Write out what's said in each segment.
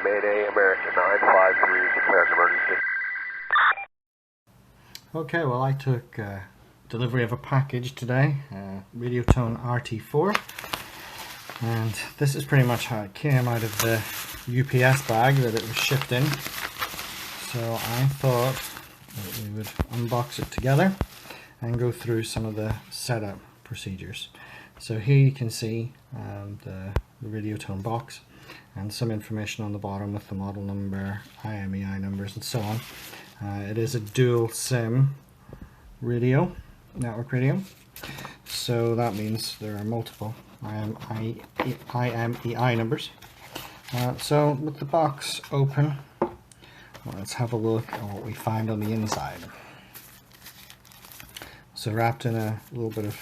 Mayday American 953, declared an emergency. Okay, well I took delivery of a package today, Radio Tone RT4, and this is pretty much how it came out of the UPS bag that it was shipped in. So I thought that we would unbox it together and go through some of the setup procedures. So here you can see the Radio Tone box and some information on the bottom with the model number, IMEI numbers and so on. It is a dual SIM radio, network radio, so that means there are multiple IMEI numbers. So with the box open, let's have a look at what we find on the inside. So wrapped in a little bit of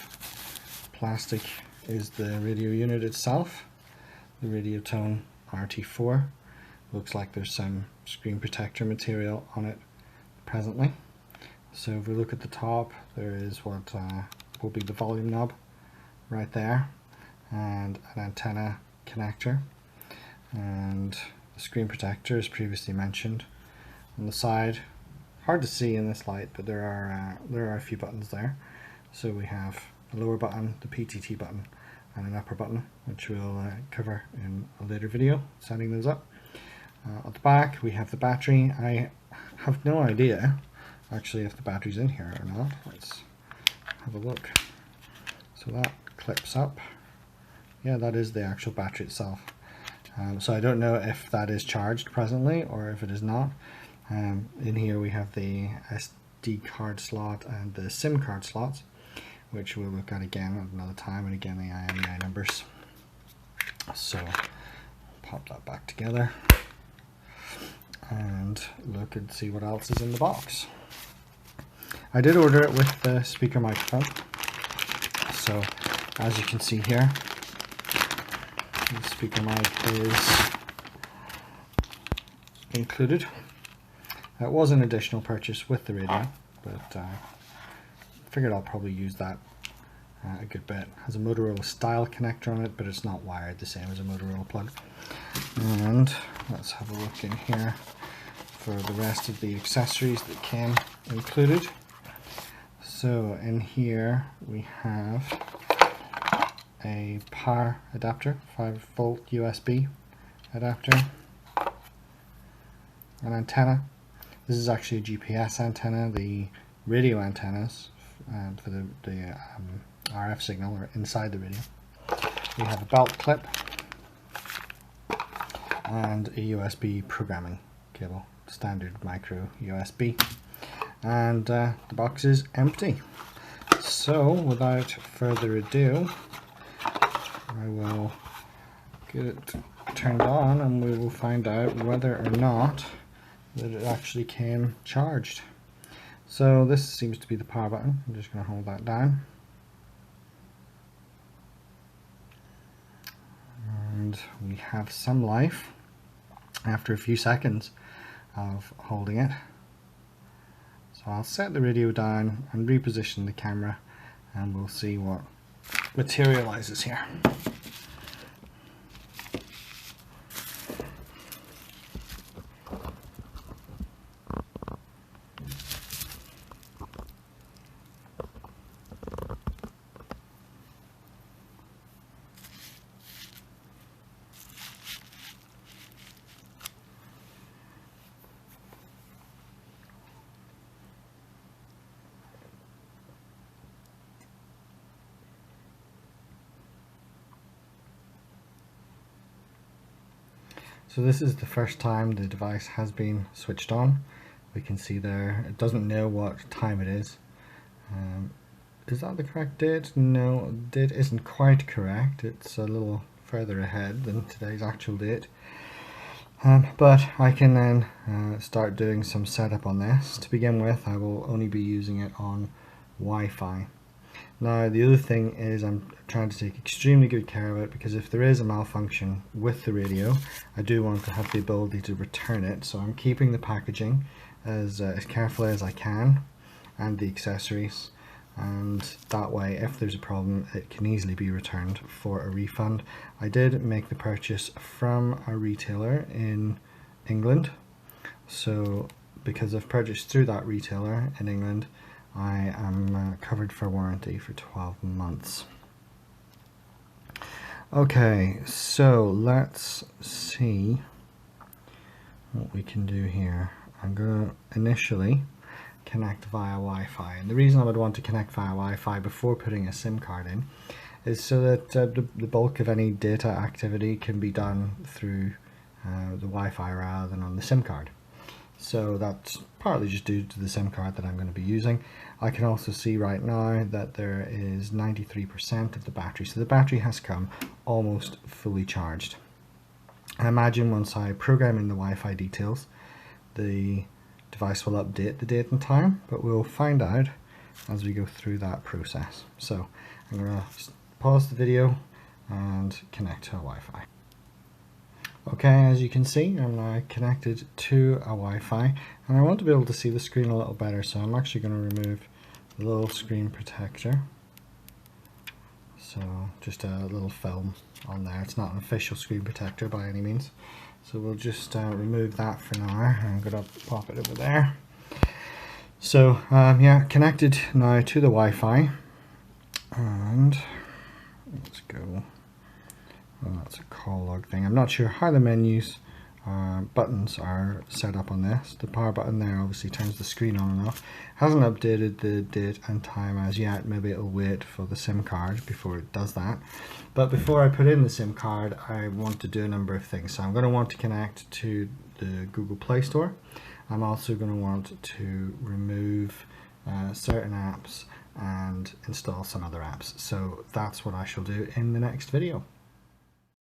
plastic is the radio unit itself, the Radio Tone RT4. Looks like there's some screen protector material on it presently. So if we look at the top, there is what will be the volume knob right there, and an antenna connector, and the screen protector as previously mentioned. On the side, hard to see in this light, but there are a few buttons there. So we have a lower button, the PTT button, and an upper button, which we'll cover in a later video, setting those up. At the back we have the battery. I have no idea actually if the battery's in here or not. Let's have a look. So that clips up. Yeah, that is the actual battery itself. So I don't know if that is charged presently or if it is not. In here we have the SD card slot and the SIM card slots, which we'll look at again at another time, and again the IMEI numbers. So pop that back together and look and see what else is in the box. I did order it with the speaker microphone, so as you can see here, the speaker mic is included. It was an additional purchase with the radio, but I figured I'll probably use that a good bit. It has a Motorola style connector on it, but it's not wired the same as a Motorola plug. And let's have a look in here for the rest of the accessories that came included. So in here we have a power adapter, 5-volt USB adapter, an antenna. This is actually a GPS antenna. The radio antennas for the RF signal are inside the radio. We have a belt clip and a USB programming cable, standard micro USB, and the box is empty. So without further ado, I will get it turned on and we will find out whether or not that it actually came charged. So this seems to be the power button. I'm just going to hold that down, and we have some life after a few seconds of holding it. So I'll set the radio down and reposition the camera, and we'll see what materializes here. So this is the first time the device has been switched on. We can see there it doesn't know what time it is. Is that the correct date? No, the date isn't quite correct. It's a little further ahead than today's actual date. But I can then start doing some setup on this. To begin with, I will only be using it on Wi-Fi. Now the other thing is I'm trying to take extremely good care of it, because if there is a malfunction with the radio, I do want to have the ability to return it. So I'm keeping the packaging as carefully as I can, and the accessories, and that way if there's a problem it can easily be returned for a refund. I did make the purchase from a retailer in England. So because I've purchased through that retailer in England, I am covered for warranty for 12 months. Okay, so let's see what we can do here. I'm going to initially connect via Wi-Fi, and the reason I would want to connect via Wi-Fi before putting a SIM card in is so that the bulk of any data activity can be done through the Wi-Fi rather than on the SIM card. So that's partly just due to the SIM card that I'm going to be using. I can also see right now that there is 93% of the battery, so the battery has come almost fully charged. I imagine once I program in the Wi-Fi details, the device will update the date and time, but we'll find out as we go through that process. So I'm going to pause the video and connect to a Wi-Fi. Okay, as you can see, I'm now connected to a Wi-Fi, and I want to be able to see the screen a little better, so I'm actually going to remove the little screen protector. So just a little film on there. It's not an official screen protector by any means, so we'll just remove that for now. I'm going to pop it over there. So yeah, connected now to the Wi-Fi, and let's go. Well, that's a call log thing. I'm not sure how the menus buttons are set up on this. The power button there obviously turns the screen on and off. Hasn't updated the date and time as yet. Maybe it'll wait for the SIM card before it does that. But before I put in the SIM card, I want to do a number of things. So I'm going to want to connect to the Google Play Store. I'm also going to want to remove certain apps and install some other apps. So that's what I shall do in the next video.